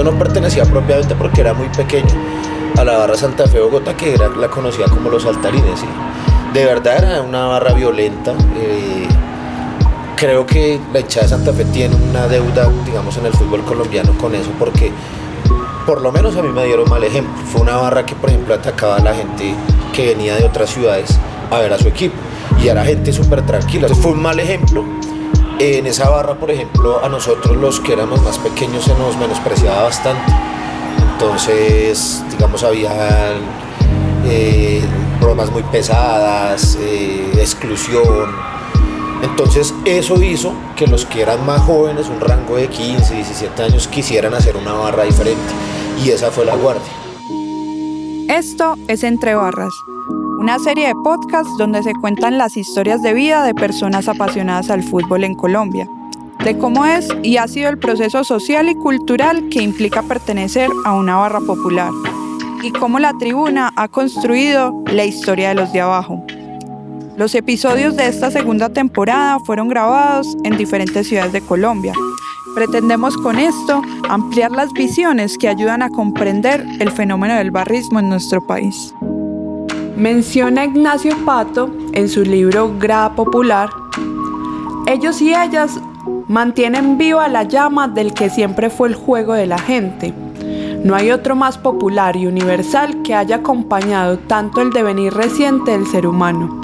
yo no pertenecía propiamente porque era muy pequeño a la barra Santa Fe Bogotá, que la conocía como Los Saltarines, ¿sí? De verdad era una barra violenta. Creo que la hinchada de Santa Fe tiene una deuda, digamos, en el fútbol colombiano con eso, porque por lo menos a mí me dieron mal ejemplo. Fue una barra que, por ejemplo, atacaba a la gente que venía de otras ciudades a ver a su equipo, y era gente súper tranquila. Entonces fue un mal ejemplo. En esa barra, por ejemplo, a nosotros los que éramos más pequeños se nos menospreciaba bastante. Entonces, digamos, había bromas muy pesadas, exclusión. Entonces eso hizo que los que eran más jóvenes, un rango de 15, 17 años, quisieran hacer una barra diferente, y esa fue La Guardia. Esto es Entre Barras, una serie de podcasts donde se cuentan las historias de vida de personas apasionadas al fútbol en Colombia, de cómo es y ha sido el proceso social y cultural que implica pertenecer a una barra popular, y cómo la tribuna ha construido la historia de los de abajo. Los episodios de esta segunda temporada fueron grabados en diferentes ciudades de Colombia. Pretendemos con esto ampliar las visiones que ayudan a comprender el fenómeno del barrismo en nuestro país. Menciona Ignacio Pato en su libro Grada Popular: ellos y ellas mantienen viva la llama del que siempre fue el juego de la gente. No hay otro más popular y universal que haya acompañado tanto el devenir reciente del ser humano.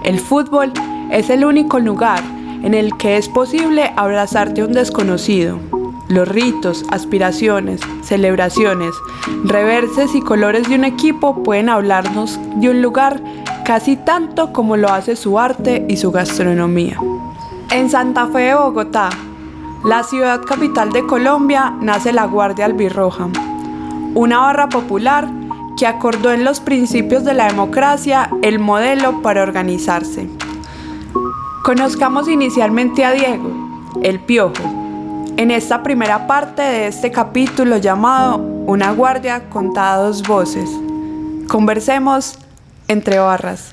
El fútbol es el único lugar en el que es posible abrazarte a un desconocido. Los ritos, aspiraciones, celebraciones, reverses y colores de un equipo pueden hablarnos de un lugar casi tanto como lo hace su arte y su gastronomía. En Santa Fe de Bogotá, la ciudad capital de Colombia, nace La Guardia Albirroja, una barra popular que acordó en los principios de la democracia el modelo para organizarse. Conozcamos inicialmente a Diego, el Piojo, en esta primera parte de este capítulo llamado Una Guardia contada a dos voces. Conversemos entre barras.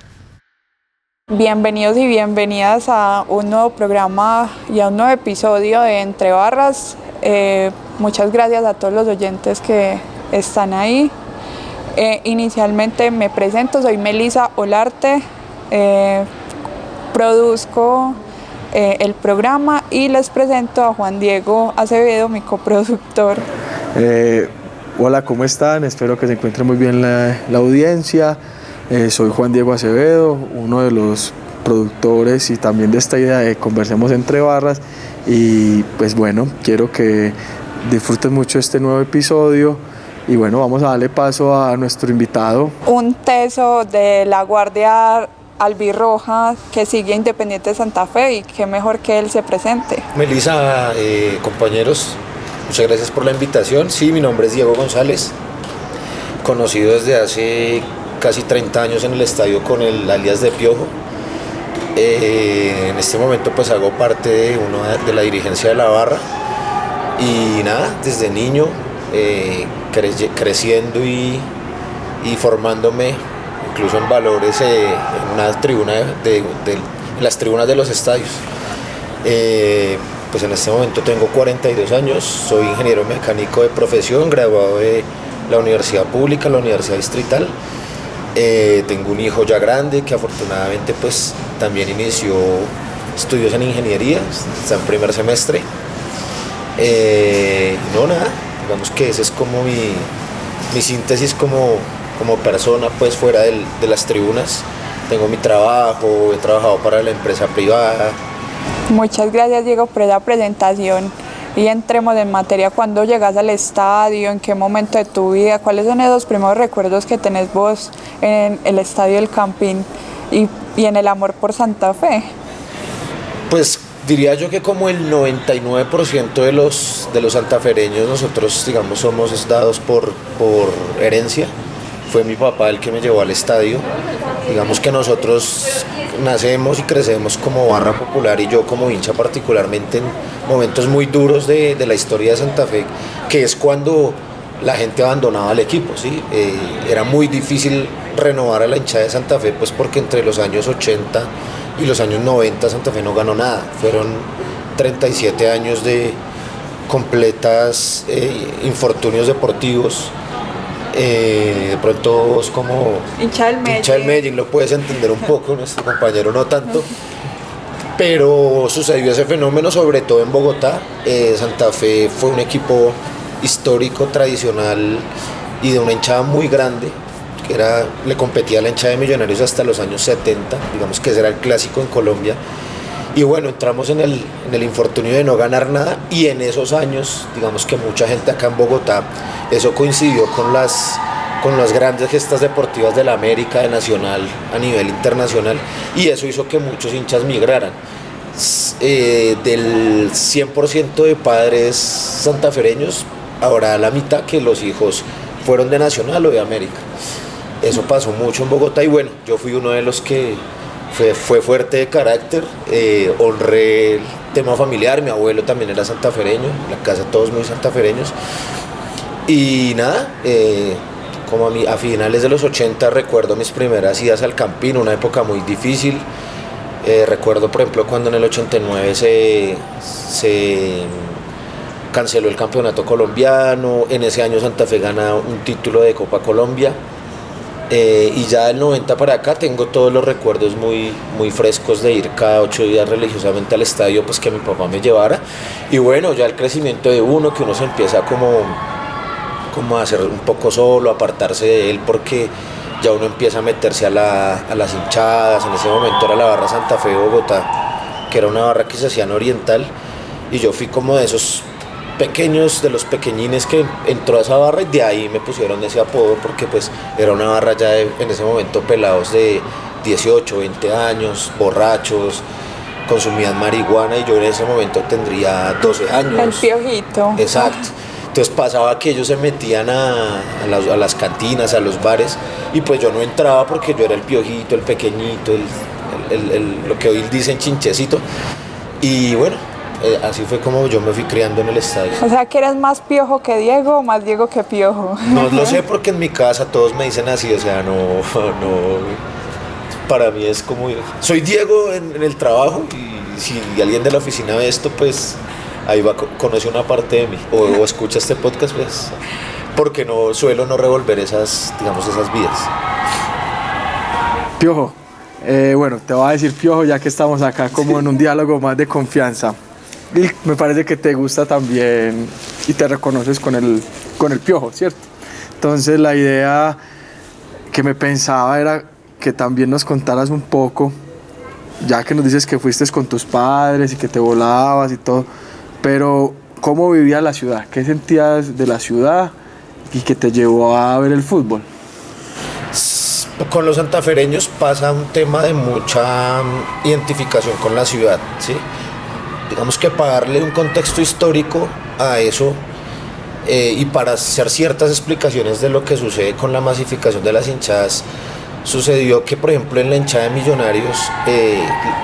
Bienvenidos y bienvenidas a un nuevo programa y a un nuevo episodio de Entre Barras. Muchas gracias a todos los oyentes que están ahí. Inicialmente me presento, soy Melissa Olarte, produzco el programa y les presento a Juan Diego Acevedo, mi coproductor. Hola, ¿cómo están? Espero que se encuentre muy bien la audiencia. Soy Juan Diego Acevedo, uno de los productores y también de esta idea de Conversemos Entre Barras, y pues bueno, quiero que disfruten mucho este nuevo episodio. Y bueno, vamos a darle paso a nuestro invitado. Un teso de La Guardia Albirroja que sigue Independiente de Santa Fe, y qué mejor que él se presente. Melissa, compañeros, muchas gracias por la invitación. Sí, mi nombre es Diego González, conocido desde hace casi 30 años en el estadio con el alias de Piojo. En este momento pues hago parte de la dirigencia de la barra, y nada, desde niño creciendo y formándome incluso en valores en una tribuna de las tribunas de los estadios. Pues en este momento tengo 42 años, soy ingeniero mecánico de profesión, graduado de la Universidad Pública, la Universidad Distrital. Tengo un hijo ya grande que afortunadamente pues también inició estudios en ingeniería, está en primer semestre. No, nada, digamos que ese es como mi síntesis como persona, pues fuera de las tribunas. Tengo mi trabajo, he trabajado para la empresa privada. Muchas gracias, Diego, por esa presentación, y entremos en materia. ¿Cuándo llegas al estadio? ¿En qué momento de tu vida? ¿Cuáles son esos primeros recuerdos que tenés vos en el estadio del Campín y en el amor por Santa Fe? Pues diría yo que como el 99% de los santafereños, nosotros digamos somos dados por herencia. Fue mi papá el que me llevó al estadio. Digamos que nosotros nacemos y crecemos como barra popular, y yo como hincha particularmente en momentos muy duros de la historia de Santa Fe, que es cuando la gente abandonaba el equipo, ¿sí? Era muy difícil renovar a la hinchada de Santa Fe, pues porque entre los años 80 y los años 90 Santa Fe no ganó nada. Fueron 37 años de completas infortunios deportivos. De pronto es como hincha del Medellín, lo puedes entender un poco, nuestro compañero no tanto, pero sucedió ese fenómeno sobre todo en Bogotá. Santa Fe fue un equipo histórico, tradicional y de una hinchada muy grande, que le competía a la hinchada de Millonarios hasta los años 70, digamos que ese era el clásico en Colombia. Y bueno, entramos en el infortunio de no ganar nada, y en esos años, digamos que mucha gente acá en Bogotá, eso coincidió con las grandes gestas deportivas de la América, de Nacional, a nivel internacional, y eso hizo que muchos hinchas migraran. Del 100% de padres santafereños, ahora la mitad que los hijos fueron de Nacional o de América. Eso pasó mucho en Bogotá, y bueno, yo fui uno de los que fue fuerte de carácter. Honré el tema familiar, mi abuelo también era santafereño, en la casa todos muy santafereños, y nada, como a finales de los 80 recuerdo mis primeras idas al Campín, una época muy difícil. Recuerdo por ejemplo cuando en el 89 se canceló el campeonato colombiano. En ese año Santa Fe gana un título de Copa Colombia. Y ya del 90 para acá tengo todos los recuerdos muy, muy frescos de ir cada 8 días religiosamente al estadio, pues que mi papá me llevara. Y bueno, ya el crecimiento de uno, que uno se empieza como a hacer un poco solo, a apartarse de él, porque ya uno empieza a meterse a las hinchadas. En ese momento era la barra Santa Fe de Bogotá, que era una barra que se hacía en Oriental, y yo fui como de esos pequeños, de los pequeñines que entró a esa barra, y de ahí me pusieron ese apodo, porque pues era una barra ya en ese momento pelados de 18, 20 años, borrachos, consumían marihuana, y yo en ese momento tendría 12 años. El piojito. Exacto. Entonces pasaba que ellos se metían a las cantinas, a los bares, y pues yo no entraba porque yo era el piojito, el pequeñito, lo que hoy dicen chinchecito. Y bueno, así fue como yo me fui criando en el estadio. O sea, que eres más piojo que Diego o más Diego que piojo. No lo sé, porque en mi casa todos me dicen así, o sea, no, para mí es como, soy Diego en el trabajo, y si alguien de la oficina ve esto, pues ahí conoce una parte de mí, o escucha este podcast, pues, porque no suelo no revolver esas vidas. Piojo, bueno, te voy a decir Piojo ya que estamos acá como en un diálogo más de confianza. Y me parece que te gusta también y te reconoces con el Piojo, ¿cierto? Entonces la idea que me pensaba era que también nos contaras un poco, ya que nos dices que fuiste con tus padres y que te volabas y todo, pero ¿cómo vivías la ciudad? ¿Qué sentías de la ciudad y que te llevó a ver el fútbol? Con los santafereños pasa un tema de mucha identificación con la ciudad, ¿sí? Digamos que para darle un contexto histórico a eso, y para hacer ciertas explicaciones de lo que sucede con la masificación de las hinchadas, sucedió que por ejemplo en la hinchada de Millonarios,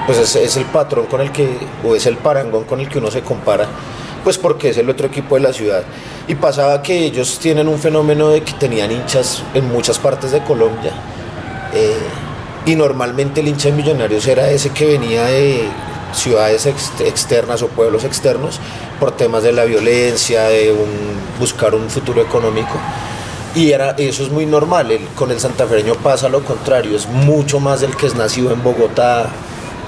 pues es el patrón con el que, o es el parangón con el que uno se compara, pues porque es el otro equipo de la ciudad. Y pasaba que ellos tienen un fenómeno de que tenían hinchas en muchas partes de Colombia, y normalmente el hincha de Millonarios era ese que venía de ciudades externas o pueblos externos por temas de la violencia, de buscar un futuro económico. Y eso es muy normal. Con el santafereño pasa lo contrario, es mucho más del que es nacido en Bogotá,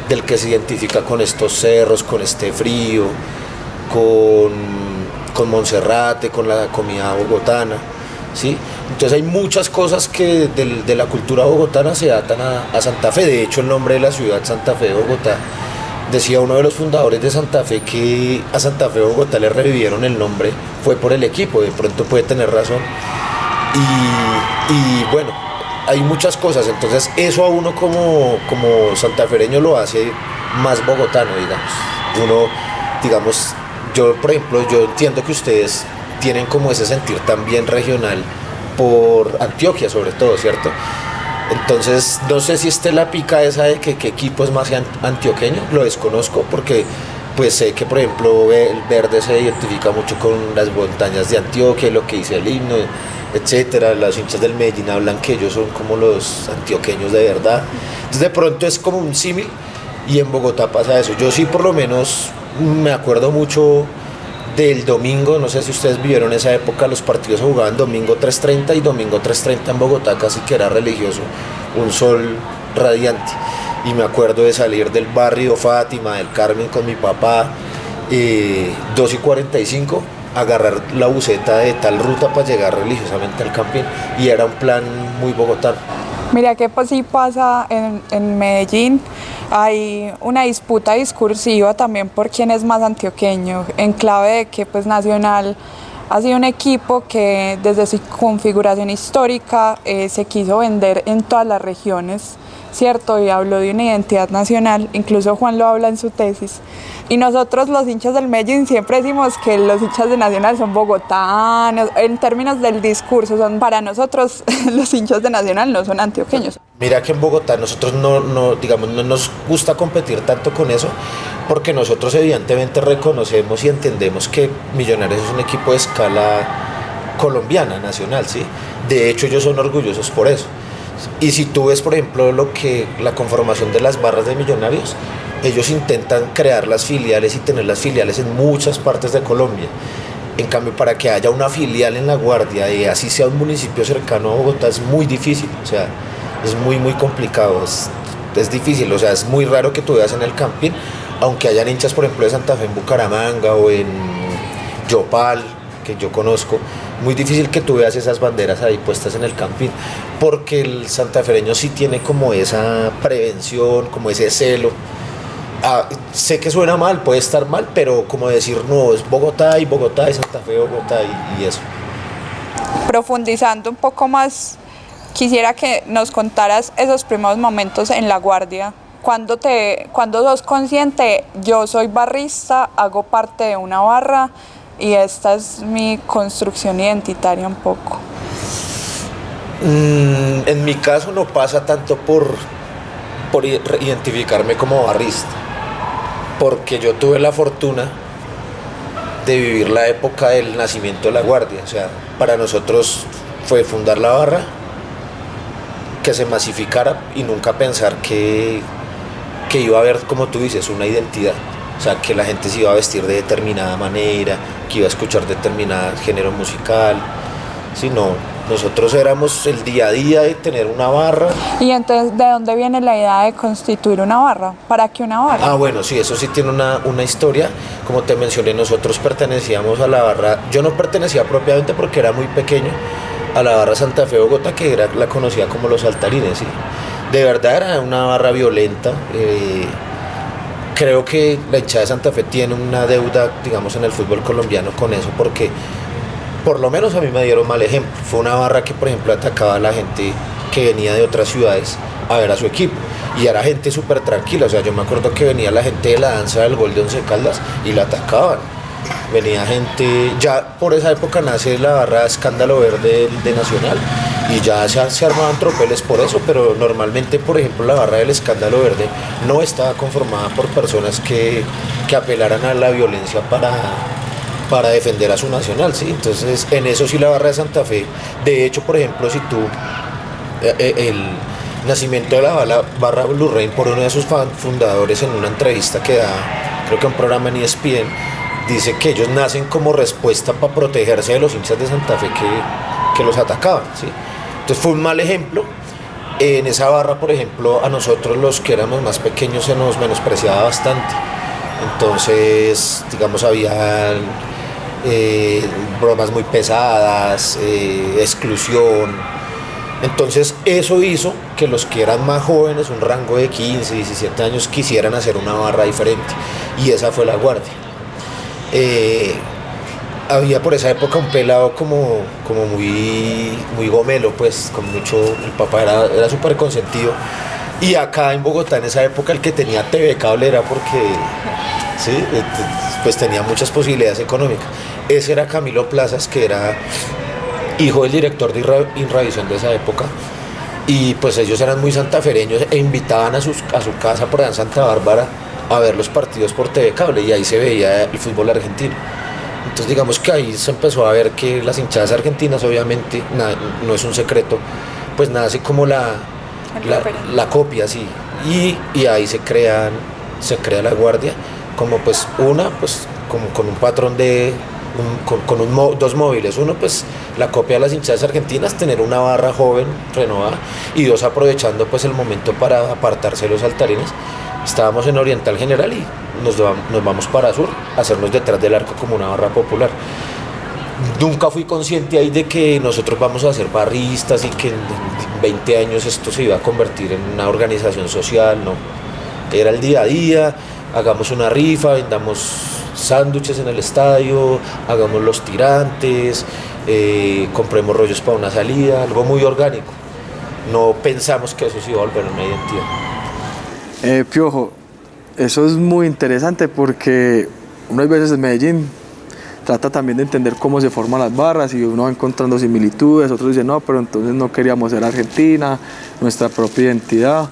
del que se identifica con estos cerros, con este frío, con Monserrate, con la comida bogotana, ¿sí? Entonces hay muchas cosas que de la cultura bogotana se atan a Santa Fe. De hecho, el nombre de la ciudad, Santa Fe de Bogotá, decía uno de los fundadores de Santa Fe que a Santa Fe de Bogotá le revivieron el nombre, fue por el equipo. De pronto puede tener razón. Y bueno, hay muchas cosas. Entonces eso a uno como santafereño lo hace más bogotano, digamos. Uno, digamos, yo por ejemplo, yo entiendo que ustedes tienen como ese sentir también regional por Antioquia sobre todo, ¿cierto? Entonces no sé si esté la pica esa de que qué equipo es más antioqueño, lo desconozco, porque pues sé que por ejemplo el verde se identifica mucho con las montañas de Antioquia, lo que dice el himno, etcétera. Los hinchas del Medellín hablan que ellos son como los antioqueños de verdad. Entonces de pronto es como un símil, y en Bogotá pasa eso. Yo sí por lo menos me acuerdo mucho del domingo, no sé si ustedes vivieron esa época, los partidos se jugaban domingo 3:30 y domingo 3:30 en Bogotá, casi que era religioso, un sol radiante. Y me acuerdo de salir del barrio Fátima, del Carmen con mi papá, 2:45, agarrar la buseta de tal ruta para llegar religiosamente al campín, y era un plan muy bogotano. Mira que pues sí pasa en Medellín, hay una disputa discursiva también por quién es más antioqueño, en clave de que pues Nacional ha sido un equipo que desde su configuración histórica se quiso vender en todas las regiones, ¿cierto? Y habló de una identidad nacional, incluso Juan lo habla en su tesis. Y nosotros los hinchas del Medellín siempre decimos que los hinchas de Nacional son bogotanos, en términos del discurso, son para nosotros los hinchas de Nacional no son antioqueños. Mira que en Bogotá nosotros digamos, no nos gusta competir tanto con eso, porque nosotros evidentemente reconocemos y entendemos que Millonarios es un equipo de escala colombiana, nacional, ¿sí? De hecho ellos son orgullosos por eso. Y si tú ves, por ejemplo, la conformación de las barras de Millonarios, ellos intentan crear las filiales y tener las filiales en muchas partes de Colombia. En cambio, para que haya una filial en La Guardia y así sea un municipio cercano a Bogotá, es muy difícil, o sea, es muy complicado, es difícil, o sea, es muy raro que tú veas en el Campín, aunque hayan hinchas, por ejemplo, de Santa Fe en Bucaramanga o en Yopal, que yo conozco, muy difícil que tú veas esas banderas ahí puestas en el Campín, porque el santafereño sí tiene como esa prevención, como ese celo. Sé que suena mal, puede estar mal, pero como decir, no, es Bogotá y Santa Fe, Bogotá y eso. Profundizando un poco más, quisiera que nos contaras esos primeros momentos en La Guardia. Cuando sos consciente, yo soy barrista, hago parte de una barra y esta es mi construcción identitaria un poco. En mi caso no pasa tanto por identificarme como barrista, porque yo tuve la fortuna de vivir la época del nacimiento de La Guardia. O sea, para nosotros fue fundar la barra, que se masificara y nunca pensar que iba a haber, como tú dices, una identidad. O sea, que la gente se iba a vestir de determinada manera, que iba a escuchar determinado género musical. Sino, nosotros éramos el día a día de tener una barra. ¿Y entonces de dónde viene la idea de constituir una barra? ¿Para qué una barra? Bueno, sí, eso sí tiene una historia. Como te mencioné, nosotros pertenecíamos a la barra. Yo no pertenecía propiamente porque era muy pequeño, a la barra Santa Fe Bogotá, que la conocía como Los Saltarines, ¿sí? De verdad era una barra violenta. Creo que la hinchada de Santa Fe tiene una deuda, digamos, en el fútbol colombiano con eso, porque por lo menos a mí me dieron mal ejemplo. Fue una barra que, por ejemplo, atacaba a la gente que venía de otras ciudades a ver a su equipo, y era gente súper tranquila. O sea, yo me acuerdo que venía la gente de la danza del gol de Once Caldas y la atacaban. Venía gente, ya por esa época nace la barra Escándalo Verde de Nacional, y ya se armaban tropeles por eso, pero normalmente, por ejemplo, la barra del Escándalo Verde no estaba conformada por personas que apelaran a la violencia para defender a su nacional, ¿sí? Entonces, en eso sí la barra de Santa Fe. De hecho, por ejemplo, si tú, el nacimiento de la barra Blue Rain, por uno de sus fundadores, en una entrevista que da, creo que un programa en ESPN, dice que ellos nacen como respuesta para protegerse de los hinchas de Santa Fe que los atacaban, ¿sí? Entonces fue un mal ejemplo. En esa barra, por ejemplo, a nosotros los que éramos más pequeños se nos menospreciaba bastante. Entonces, digamos, había bromas muy pesadas, exclusión. Entonces eso hizo que los que eran más jóvenes, un rango de 15, 17 años, quisieran hacer una barra diferente, y esa fue La Guardia. Había por esa época un pelado como muy gomelo, pues, con mucho, el papá era súper consentido, y acá en Bogotá en esa época el que tenía TV Cable era porque, sí, pues tenía muchas posibilidades económicas. Ese era Camilo Plazas, que era hijo del director de Inravisión de esa época, y pues ellos eran muy santafereños e invitaban a su casa por allá en Santa Bárbara a ver los partidos por TV Cable, y ahí se veía el fútbol argentino. Entonces, digamos que ahí se empezó a ver que las hinchadas argentinas, obviamente, no es un secreto, pues nace como la copia, sí, y ahí se crea La Guardia como pues con un patrón de dos móviles. Uno, pues la copia de las hinchadas argentinas, tener una barra joven, renovada, y dos, aprovechando pues el momento para apartarse de los saltarines. Estábamos en Oriental General y nos vamos para Sur, a hacernos detrás del arco como una barra popular. Nunca fui consciente ahí de que nosotros vamos a ser barristas y que en 20 años esto se iba a convertir en una organización social, no. Era el día a día, hagamos una rifa, vendamos sándwiches en el estadio, hagamos los tirantes, compremos rollos para una salida, algo muy orgánico. No pensamos que eso se iba a volver una identidad. Piojo, eso es muy interesante porque uno hay veces en Medellín trata también de entender cómo se forman las barras y uno va encontrando similitudes, otros dicen no, pero entonces no queríamos ser Argentina, nuestra propia identidad.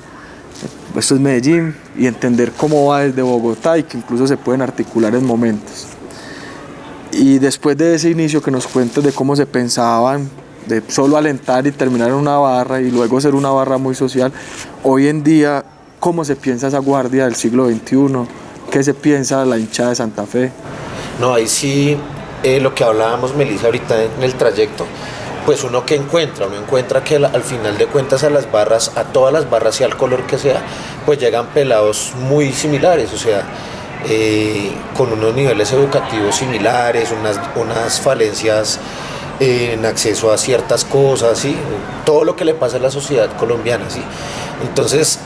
Esto es Medellín, y entender cómo va desde Bogotá y que incluso se pueden articular en momentos. Y después de ese inicio que nos cuentes de cómo se pensaban, de solo alentar y terminar en una barra y luego ser una barra muy social, hoy en día, ¿cómo se piensa esa guardia del siglo XXI? ¿Qué se piensa de la hinchada de Santa Fe? No, ahí sí, lo que hablábamos, Melissa, ahorita en el trayecto, pues uno encuentra que al final de cuentas a las barras, a todas las barras, sea el color que sea, pues llegan pelados muy similares, o sea, con unos niveles educativos similares, unas falencias en acceso a ciertas cosas, ¿sí? Todo lo que le pasa a la sociedad colombiana, ¿sí? Entonces,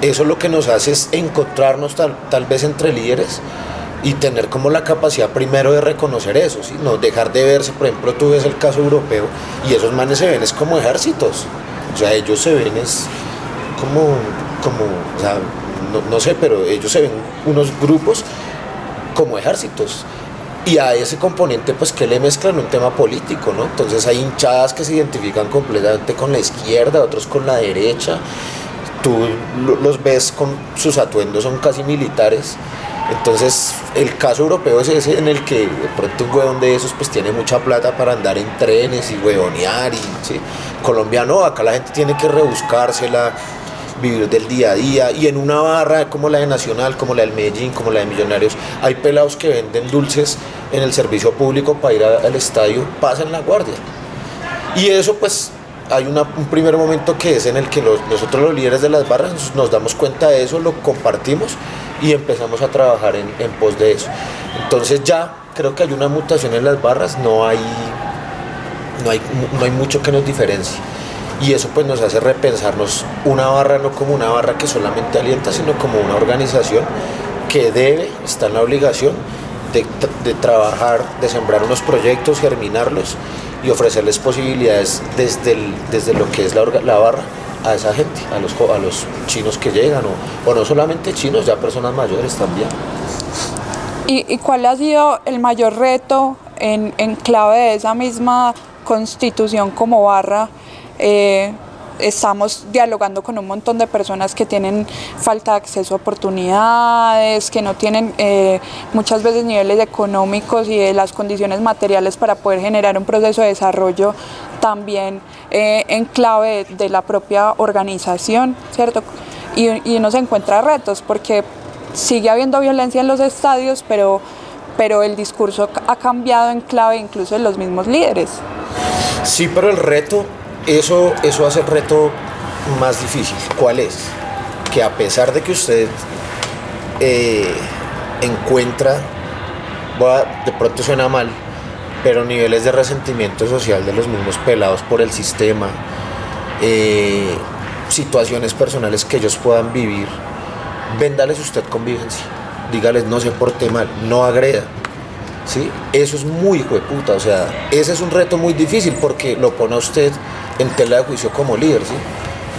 eso lo que nos hace es encontrarnos tal vez entre líderes, y tener como la capacidad primero de reconocer eso, ¿sí? No dejar de verse. Por ejemplo, tú ves el caso europeo y esos manes se ven es como ejércitos, o sea, ellos se ven es como o sea, no sé, pero ellos se ven unos grupos como ejércitos, y a ese componente pues que le mezclan un tema político, ¿no? Entonces hay hinchadas que se identifican completamente con la izquierda, otros con la derecha, tú los ves con sus atuendos, son casi militares. Entonces el caso europeo es ese en el que de pronto un huevón de esos pues tiene mucha plata para andar en trenes y huevonear, y ¿sí? Colombia no, acá la gente tiene que rebuscársela, vivir del día a día, y en una barra como la de Nacional, como la del Medellín, como la de Millonarios, hay pelados que venden dulces en el servicio público para ir al estadio, pasan la guardia. Y eso pues hay un primer momento que es en el que nosotros los líderes de las barras nos damos cuenta de eso, lo compartimos y empezamos a trabajar en pos de eso. Entonces ya creo que hay una mutación en las barras, no hay mucho que nos diferencie, y eso pues nos hace repensarnos una barra no como una barra que solamente alienta, sino como una organización que está en la obligación de trabajar, de sembrar unos proyectos, germinarlos y ofrecerles posibilidades desde lo que es la barra a esa gente, a los chinos que llegan, o no solamente chinos, ya personas mayores también. ¿Y cuál ha sido el mayor reto en clave de esa misma constitución como barra? Estamos dialogando con un montón de personas que tienen falta de acceso a oportunidades, que no tienen muchas veces niveles económicos y de las condiciones materiales para poder generar un proceso de desarrollo también en clave de la propia organización, ¿cierto? Y uno se encuentra retos porque sigue habiendo violencia en los estadios, pero el discurso ha cambiado en clave incluso de los mismos líderes. Sí, pero el reto, eso hace el reto más difícil. ¿Cuál es? Que a pesar de que usted encuentra, de pronto suena mal, pero niveles de resentimiento social de los mismos pelados por el sistema, situaciones personales que ellos puedan vivir, véndales usted convivencia, dígales no se porte mal, no agreda, ¿sí? Eso es muy hijueputa, o sea, ese es un reto muy difícil porque lo pone a usted en tela de juicio como líder, ¿sí?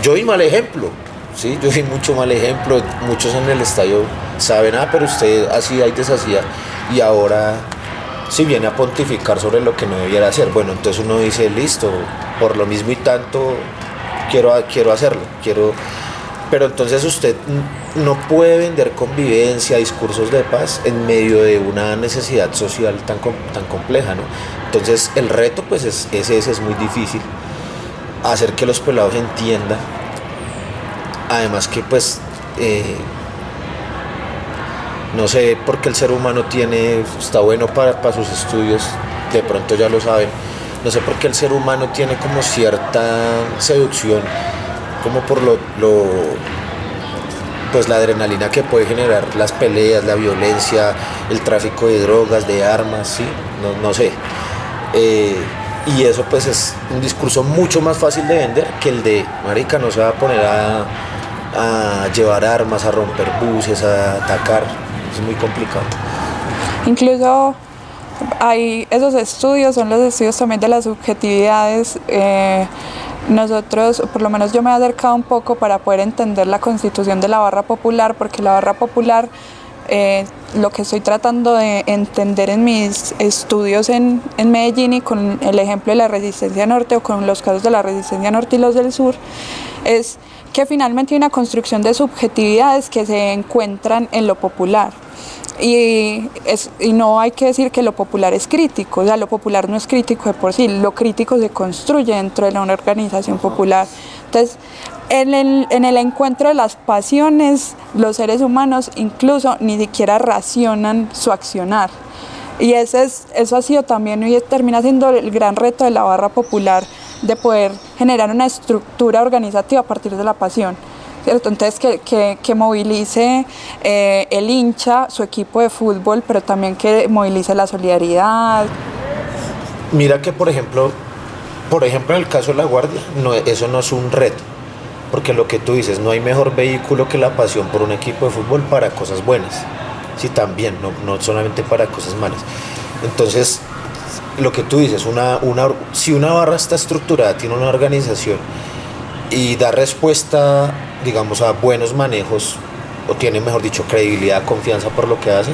Yo di mal ejemplo, ¿sí? Yo di mucho mal ejemplo, muchos en el estadio saben, pero usted hacía y deshacía, y ahora si viene a pontificar sobre lo que no debiera hacer. Bueno, entonces uno dice, listo, por lo mismo y tanto quiero hacerlo, pero entonces usted no puede vender convivencia, discursos de paz en medio de una necesidad social tan compleja, ¿no? Entonces el reto pues es muy difícil, hacer que los pelados entiendan, además que pues No sé por qué el ser humano está bueno para sus estudios, de pronto ya lo saben. No sé por qué el ser humano tiene como cierta seducción, como por pues la adrenalina que puede generar las peleas, la violencia, el tráfico de drogas, de armas, ¿sí? No sé. Y eso pues es un discurso mucho más fácil de vender que el de, marica, no se va a poner a llevar armas, a romper buses, a atacar. Es muy complicado. Incluso hay esos estudios, son los estudios también de las subjetividades. Nosotros, por lo menos yo me he acercado un poco para poder entender la constitución de la barra popular, porque la barra popular, lo que estoy tratando de entender en mis estudios en Medellín y con el ejemplo de la resistencia norte o con los casos de la resistencia norte y los del sur, es que finalmente hay una construcción de subjetividades que se encuentran en lo popular. Y no hay que decir que lo popular es crítico, o sea, lo popular no es crítico de por sí, lo crítico se construye dentro de una organización popular. Entonces, en el encuentro de las pasiones, los seres humanos incluso ni siquiera racionan su accionar. Y eso ha sido también y termina siendo el gran reto de la barra popular, de poder generar una estructura organizativa a partir de la pasión. ¿Cierto? Entonces que movilice el hincha, su equipo de fútbol, pero también que movilice la solidaridad. Mira que por ejemplo en el caso de La Guardia, eso no es un reto, porque lo que tú dices, no hay mejor vehículo que la pasión por un equipo de fútbol para cosas buenas, sí, también, no solamente para cosas malas. Entonces, lo que tú dices, si una barra está estructurada, tiene una organización y da respuesta, digamos, a buenos manejos, o tiene, mejor dicho, credibilidad, confianza por lo que hace,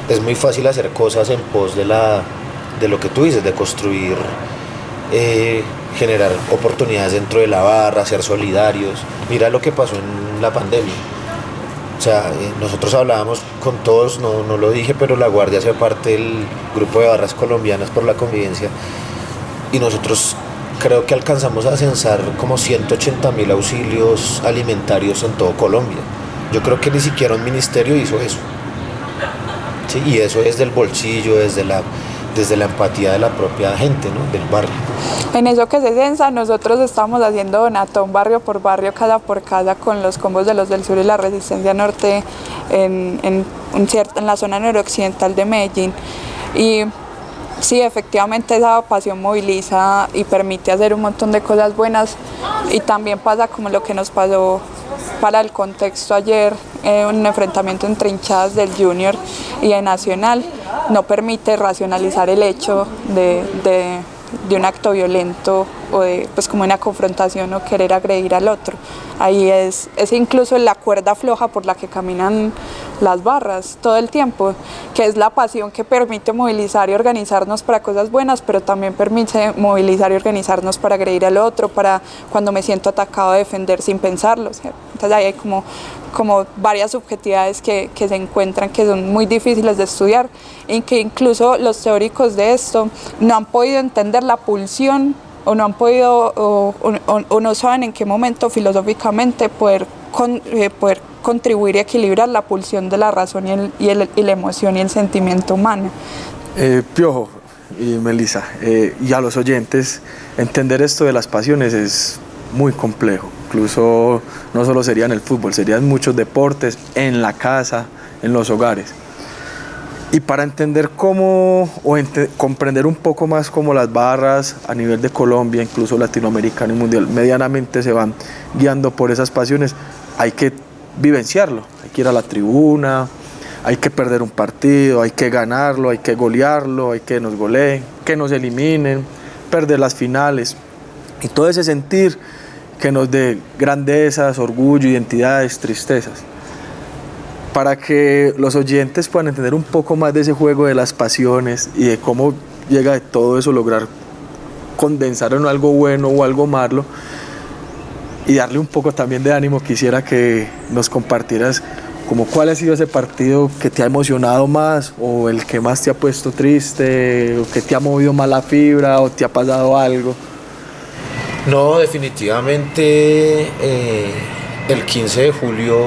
es muy fácil hacer cosas en pos de lo que tú dices, de construir, generar oportunidades dentro de la barra, ser solidarios. Mira lo que pasó en la pandemia. O sea, nosotros hablábamos con todos, no lo dije, pero La Guardia hace parte del grupo de barras colombianas por la convivencia, y nosotros creo que alcanzamos a censar como 180.000 auxilios alimentarios en todo Colombia. Yo creo que ni siquiera un ministerio hizo eso. Sí, y eso es del bolsillo, desde la empatía de la propia gente, ¿no? Del barrio. En eso que se censa, nosotros estamos haciendo donatón barrio por barrio, casa por casa, con los combos de los del sur y la resistencia norte en la zona noroccidental de Medellín. Y sí, efectivamente esa pasión moviliza y permite hacer un montón de cosas buenas, y también pasa como lo que nos pasó para el contexto ayer, un enfrentamiento entre hinchadas del Junior y de Nacional no permite racionalizar el hecho de un acto violento o de pues como una confrontación o querer agredir al otro. Ahí es incluso la cuerda floja por la que caminan las barras todo el tiempo, que es la pasión que permite movilizar y organizarnos para cosas buenas, pero también permite movilizar y organizarnos para agredir al otro, para cuando me siento atacado defender sin pensarlo, ¿cierto? Entonces ahí hay como varias subjetividades que se encuentran, que son muy difíciles de estudiar, y que incluso los teóricos de esto no han podido entender la pulsión, o no han podido o no saben en qué momento filosóficamente poder contribuir y equilibrar la pulsión de la razón y la emoción y el sentimiento humano. Piojo y Melissa, y a los oyentes, entender esto de las pasiones es muy complejo. Incluso no solo sería en el fútbol, sería en muchos deportes, en la casa, en los hogares. Y para entender comprender un poco más cómo las barras a nivel de Colombia, incluso latinoamericano y mundial, medianamente se van guiando por esas pasiones, hay que vivenciarlo, hay que ir a la tribuna, hay que perder un partido, hay que ganarlo, hay que golearlo, hay que nos goleen, que nos eliminen, perder las finales, y todo ese sentir que nos dé grandezas, orgullo, identidades, tristezas. Para que los oyentes puedan entender un poco más de ese juego de las pasiones y de cómo llega de todo eso lograr condensar en algo bueno o algo malo, y darle un poco también de ánimo, quisiera que nos compartieras como cuál ha sido ese partido que te ha emocionado más, o el que más te ha puesto triste, o que te ha movido más la fibra, o te ha pasado algo. No, definitivamente el 15 de julio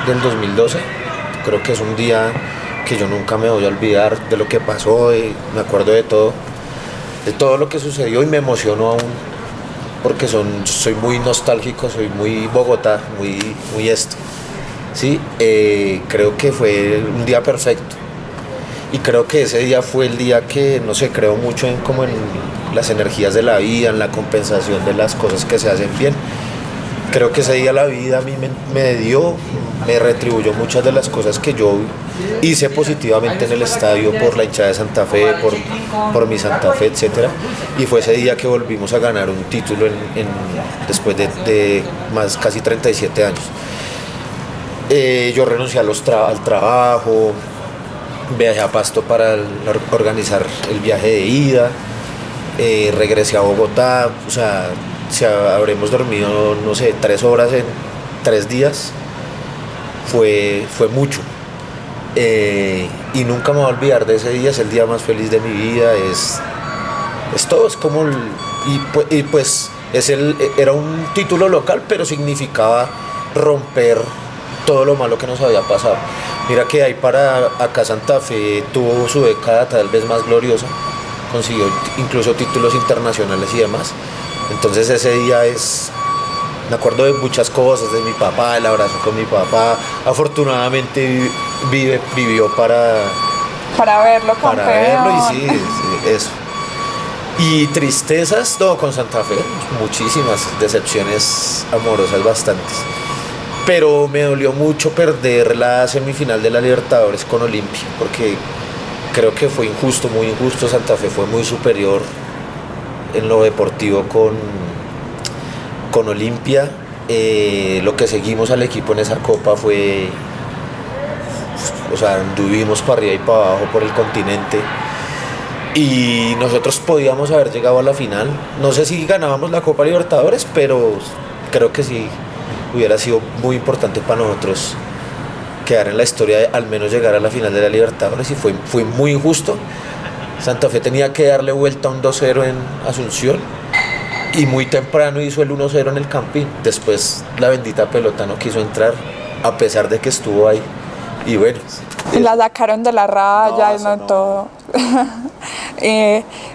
del 2012, creo que es un día que yo nunca me voy a olvidar de lo que pasó, me acuerdo de todo lo que sucedió y me emociono aún, porque soy muy nostálgico, soy muy Bogotá, muy esto. Sí, creo que fue un día perfecto y creo que ese día fue el día que, no sé, creo mucho como en las energías de la vida, en la compensación de las cosas que se hacen bien. Creo que ese día la vida a mí me retribuyó muchas de las cosas que yo hice positivamente en el estadio por la hinchada de Santa Fe, por mi Santa Fe, etc. Y fue ese día que volvimos a ganar un título después de más casi 37 años. Yo renuncié al trabajo, viajé a Pasto para organizar el viaje de ida, regresé a Bogotá, o sea, si habremos dormido, no sé, 3 horas en 3 días, fue mucho. Y nunca me voy a olvidar de ese día, es el día más feliz de mi vida, es todo, es como, pues era un título local, pero significaba romper todo lo malo que nos había pasado. Mira que ahí para acá Santa Fe tuvo su década tal vez más gloriosa, consiguió incluso títulos internacionales y demás. Entonces ese día me acuerdo de muchas cosas, de mi papá, el abrazo con mi papá. Afortunadamente vivió para verlo campeón. Para verlo y sí, eso. Y tristezas, no, con Santa Fe, muchísimas decepciones amorosas, bastantes. Pero me dolió mucho perder la semifinal de la Libertadores con Olimpia, porque creo que fue injusto, muy injusto. Santa Fe fue muy superior en lo deportivo con Olimpia. Lo que seguimos al equipo en esa copa fue, o sea, anduvimos para arriba y para abajo por el continente y nosotros podíamos haber llegado a la final. No sé si ganábamos la Copa Libertadores, pero creo que sí hubiera sido muy importante para nosotros quedar en la historia de al menos llegar a la final de la Libertadores, y fue muy injusto. Santa Fe tenía que darle vuelta a un 2-0 en Asunción y muy temprano hizo el 1-0 en el Campín. Después la bendita pelota no quiso entrar a pesar de que estuvo ahí y bueno. La sacaron de la raya, no todo.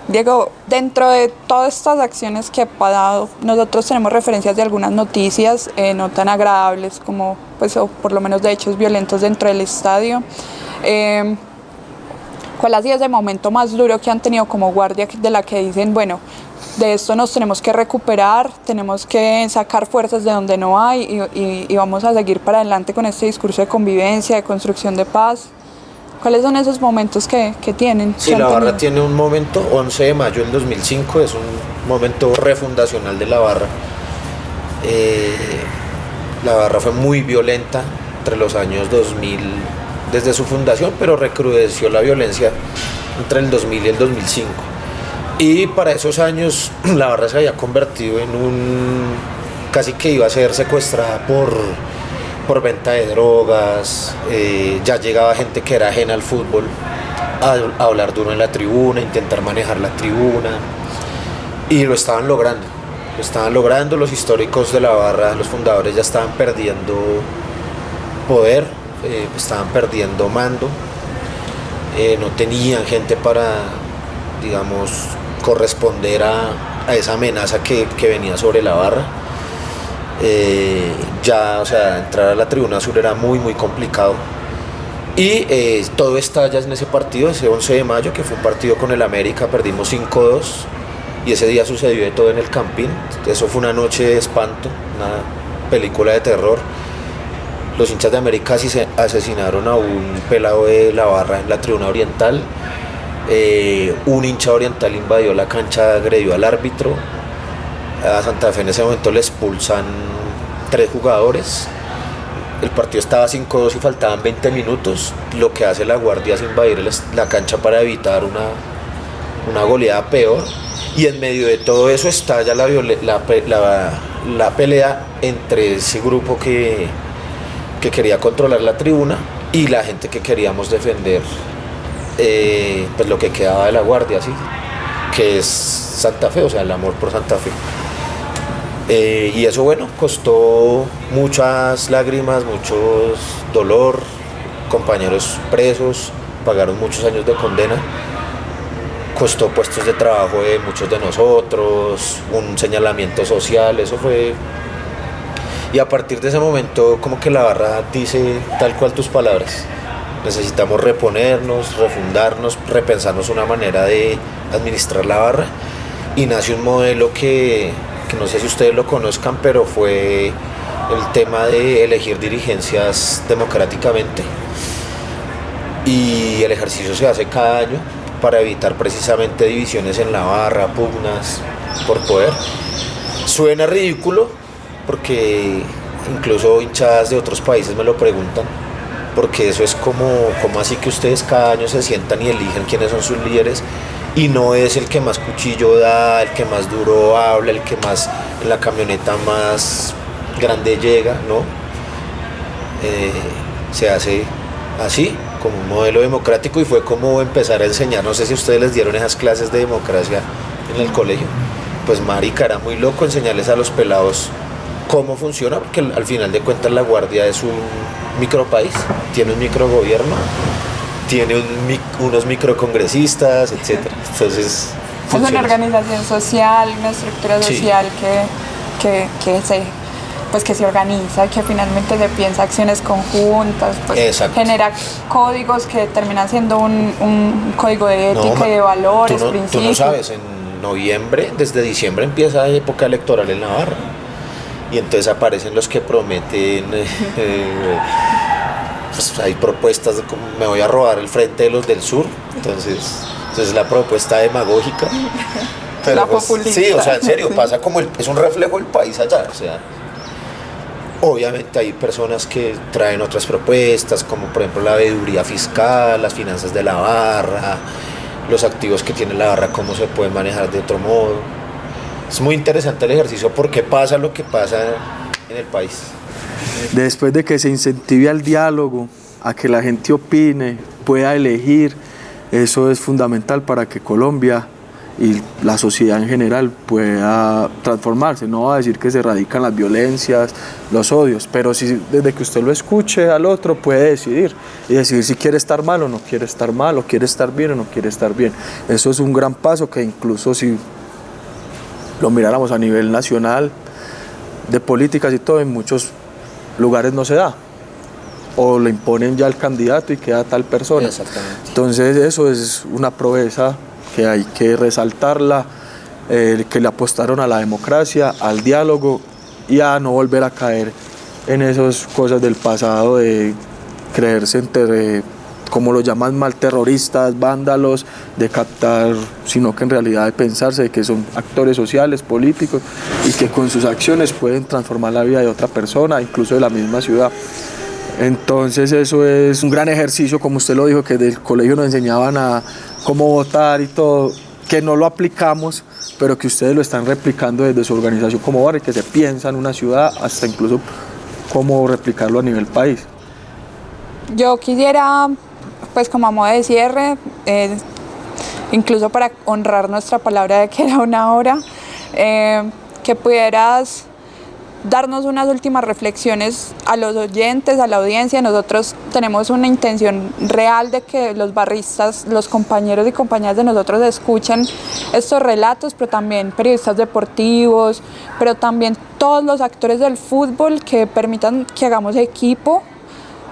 Diego, dentro de todas estas acciones que ha pasado, nosotros tenemos referencias de algunas noticias no tan agradables como, pues, o por lo menos de hechos violentos dentro del estadio. ¿Cuál ha sido ese momento más duro que han tenido como guardia de la que dicen, bueno, de esto nos tenemos que recuperar, tenemos que sacar fuerzas de donde no hay y vamos a seguir para adelante con este discurso de convivencia, de construcción de paz? ¿Cuáles son esos momentos que tienen? Sí, la barra tiene un momento, 11 de mayo del 2005, es un momento refundacional de la barra. La barra fue muy violenta entre los años 2000, desde su fundación, pero recrudeció la violencia entre el 2000 y el 2005. Y para esos años la barra se había convertido en casi que iba a ser secuestrada por venta de drogas. Ya llegaba gente que era ajena al fútbol a hablar duro en la tribuna, intentar manejar la tribuna, y lo estaban logrando. Los históricos de la barra, los fundadores, ya estaban perdiendo poder, estaban perdiendo mando, no tenían gente para, digamos, corresponder a esa amenaza que venía sobre la barra. Ya, o sea, entrar a la tribuna sur era muy complicado, y todo estalla en ese partido, ese 11 de mayo, que fue un partido con el América. Perdimos 5-2 y ese día sucedió de todo en el Campín. Eso fue una noche de espanto, una película de terror. Los hinchas de América asesinaron a un pelado de la barra en la tribuna oriental. Un hincha oriental invadió la cancha, agredió al árbitro. A Santa Fe en ese momento le expulsan 3 jugadores. El partido estaba 5-2 y faltaban 20 minutos. Lo que hace la guardia es invadir la cancha para evitar una goleada peor. Y en medio de todo eso estalla la pelea entre ese grupo que quería controlar la tribuna y la gente que queríamos defender, pues lo que quedaba de la guardia, ¿sí? Que es Santa Fe, o sea, el amor por Santa Fe. Y eso, bueno, costó muchas lágrimas, mucho dolor, compañeros presos, pagaron muchos años de condena, costó puestos de trabajo de muchos de nosotros, un señalamiento social, eso fue... Y a partir de ese momento como que la barra dice tal cual tus palabras. Necesitamos reponernos, refundarnos, repensarnos una manera de administrar la barra y nace un modelo que no sé si ustedes lo conozcan, pero fue el tema de elegir dirigencias democráticamente y el ejercicio se hace cada año para evitar precisamente divisiones en la barra, pugnas por poder. Suena ridículo porque incluso hinchadas de otros países me lo preguntan, porque eso es como así que ustedes cada año se sientan y eligen quiénes son sus líderes y no es el que más cuchillo da, el que más duro habla, el que más en la camioneta más grande llega, ¿no? Se hace así, como un modelo democrático y fue como empezar a enseñar, no sé si ustedes les dieron esas clases de democracia en el colegio, pues marica, era muy loco enseñarles a los pelados cómo funciona, porque al final de cuentas La Guardia es un micropaís, tiene un microgobierno, tiene unos microcongresistas, etc. Entonces, es una organización social, una estructura social que se organiza, que finalmente se piensa acciones conjuntas, pues genera códigos que terminan siendo un código de ética y de valores, principios. Tú no sabes, en noviembre, desde diciembre empieza época electoral en Navarra. Y entonces aparecen los que prometen, pues hay propuestas de como me voy a robar el frente de los del sur, entonces la propuesta demagógica. Pero la pues, populista. sí, o sea, en serio, pasa como es un reflejo del país allá, o sea, obviamente hay personas que traen otras propuestas, como por ejemplo la veeduría fiscal, las finanzas de la barra, los activos que tiene la barra, cómo se pueden manejar de otro modo. Es muy interesante el ejercicio porque pasa lo que pasa en el país. Después de que se incentive al diálogo, a que la gente opine, pueda elegir, eso es fundamental para que Colombia y la sociedad en general pueda transformarse. No va a decir que se erradican las violencias, los odios, pero sí, desde que usted lo escuche al otro puede decidir y decidir si quiere estar mal o no quiere estar mal, o quiere estar bien o no quiere estar bien. Eso es un gran paso que incluso si lo miráramos a nivel nacional, de políticas y todo, en muchos lugares no se da. O le imponen ya al candidato y queda tal persona. Exactamente. Entonces eso es una proeza que hay que resaltarla, que le apostaron a la democracia, al diálogo y a no volver a caer en esas cosas del pasado de creerse entre, como lo llaman mal, terroristas, vándalos, de captar, sino que en realidad de pensarse de que son actores sociales, políticos y que con sus acciones pueden transformar la vida de otra persona, incluso de la misma ciudad. Entonces eso es un gran ejercicio, como usted lo dijo, que del colegio nos enseñaban a cómo votar y todo, que no lo aplicamos, pero que ustedes lo están replicando desde su organización como barrio, que se piensa en una ciudad, hasta incluso cómo replicarlo a nivel país. Yo quisiera, pues como a modo de cierre, incluso para honrar nuestra palabra de que era una hora, que pudieras darnos unas últimas reflexiones a los oyentes, a la audiencia. Nosotros tenemos una intención real de que los barristas, los compañeros y compañeras de nosotros escuchen estos relatos, pero también periodistas deportivos, pero también todos los actores del fútbol que permitan que hagamos equipo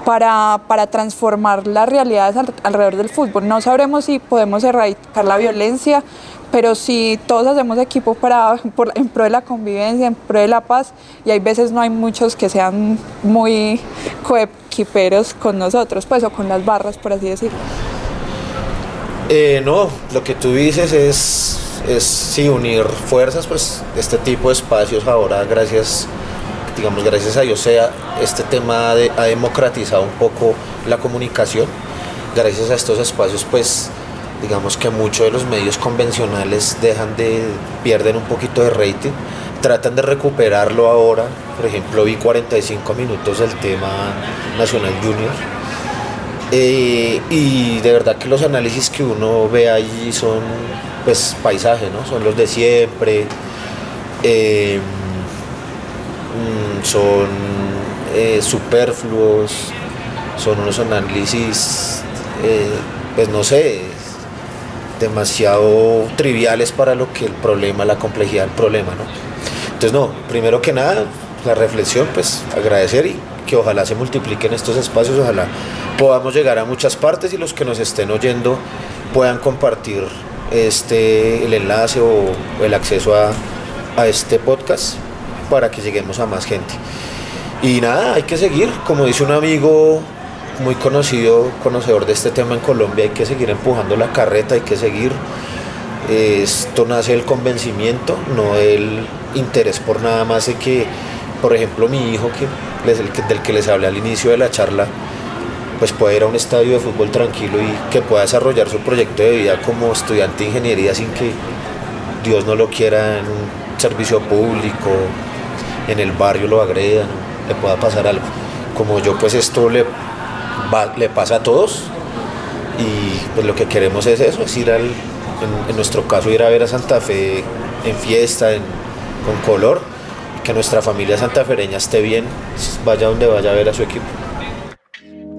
para transformar las realidades alrededor del fútbol. No sabremos si podemos erradicar la violencia, pero si todos hacemos equipo en pro de la convivencia, en pro de la paz, y hay veces no hay muchos que sean muy coequiperos con nosotros, pues, o con las barras, por así decirlo. No, lo que tú dices es sí, unir fuerzas, pues este tipo de espacios ahora, gracias a Dios, este tema ha democratizado un poco la comunicación. Gracias a estos espacios, pues digamos que muchos de los medios convencionales pierden un poquito de rating, tratan de recuperarlo ahora. Por ejemplo, vi 45 minutos del tema Nacional Junior, y de verdad que los análisis que uno ve ahí son pues paisaje, ¿no? Son los de siempre, son superfluos, son unos análisis, pues no sé, demasiado triviales para lo que el problema, la complejidad del problema, ¿no? Entonces, no, primero que nada, la reflexión, pues agradecer y que ojalá se multipliquen estos espacios, ojalá podamos llegar a muchas partes y los que nos estén oyendo puedan compartir el enlace o el acceso a este podcast para que lleguemos a más gente. Y nada, hay que seguir, como dice un amigo muy conocido, conocedor de este tema en Colombia, hay que seguir empujando la carreta, hay que seguir. Esto nace del convencimiento, no del interés por nada más de que, por ejemplo, mi hijo, del que les hablé al inicio de la charla, pues pueda ir a un estadio de fútbol tranquilo y que pueda desarrollar su proyecto de vida como estudiante de ingeniería sin que Dios no lo quiera en un servicio público, en el barrio lo agredan, le pueda pasar algo. Como yo, pues esto le pasa a todos y pues lo que queremos es eso, es ir en nuestro caso ir a ver a Santa Fe en fiesta, con color, que nuestra familia santafereña esté bien, vaya donde vaya a ver a su equipo.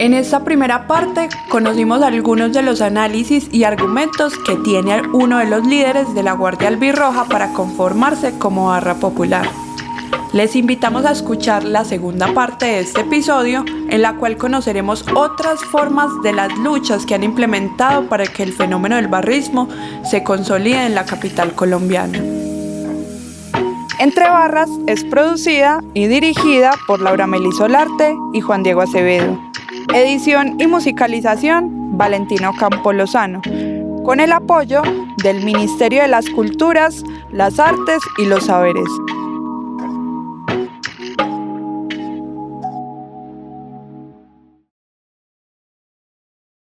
En esta primera parte conocimos algunos de los análisis y argumentos que tiene uno de los líderes de la Guardia Albirroja para conformarse como barra popular. Les invitamos a escuchar la segunda parte de este episodio, en la cual conoceremos otras formas de las luchas que han implementado para que el fenómeno del barrismo se consolide en la capital colombiana. Entre Barras es producida y dirigida por Laura Meli Solarte y Juan Diego Acevedo. Edición y musicalización, Valentino Campo Lozano, con el apoyo del Ministerio de las Culturas, las Artes y los Saberes.